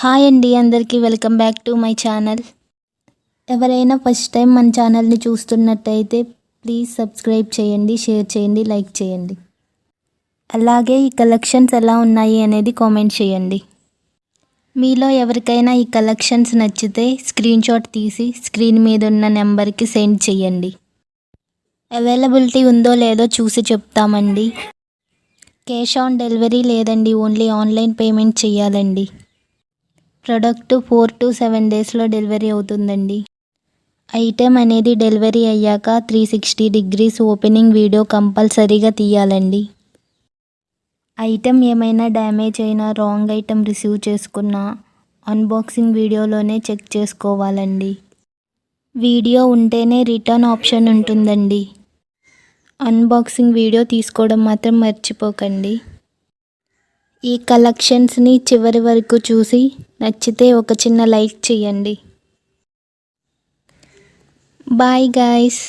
Hi అండి అందరికీ welcome back to my channel. ఎవరైనా ఫస్ట్ టైం మన ఛానల్ని చూస్తున్నట్టయితే ప్లీజ్ సబ్స్క్రైబ్ చేయండి, షేర్ చేయండి, లైక్ చేయండి. అలాగే ఈ కలెక్షన్స్ ఎలా ఉన్నాయి అనేది కామెంట్ చేయండి. మీలో ఎవరికైనా ఈ కలెక్షన్స్ నచ్చితే స్క్రీన్ షాట్ తీసి స్క్రీన్ మీద ఉన్న నెంబర్కి సెండ్ చేయండి. అవైలబిలిటీ ఉందో లేదో చూసి చెప్తామండి. క్యాష్ ఆన్ డెలివరీ లేదండి, ఓన్లీ ఆన్లైన్ పేమెంట్ చేయాలండి. ప్రోడక్ట్ 4 to 7 డేస్లో డెలివరీ అవుతుందండి. ఐటెం అనేది డెలివరీ అయ్యాక 360 డిగ్రీస్ ఓపెనింగ్ వీడియో కంపల్సరీగా తీయాలండి. ఐటెం ఏమైనా డ్యామేజ్ అయినా, రాంగ్ ఐటెం రిసీవ్ చేసుకున్నా అన్బాక్సింగ్ వీడియోలోనే చెక్ చేసుకోవాలండి. వీడియో ఉంటేనే రిటర్న్ ఆప్షన్ ఉంటుందండి. అన్బాక్సింగ్ వీడియో తీసుకోవడం మాత్రం మర్చిపోకండి. ఈ కలెక్షన్స్ని చివరి వరకు చూసి నచ్చితే ఒక చిన్న లైక్ చేయండి. Bye guys.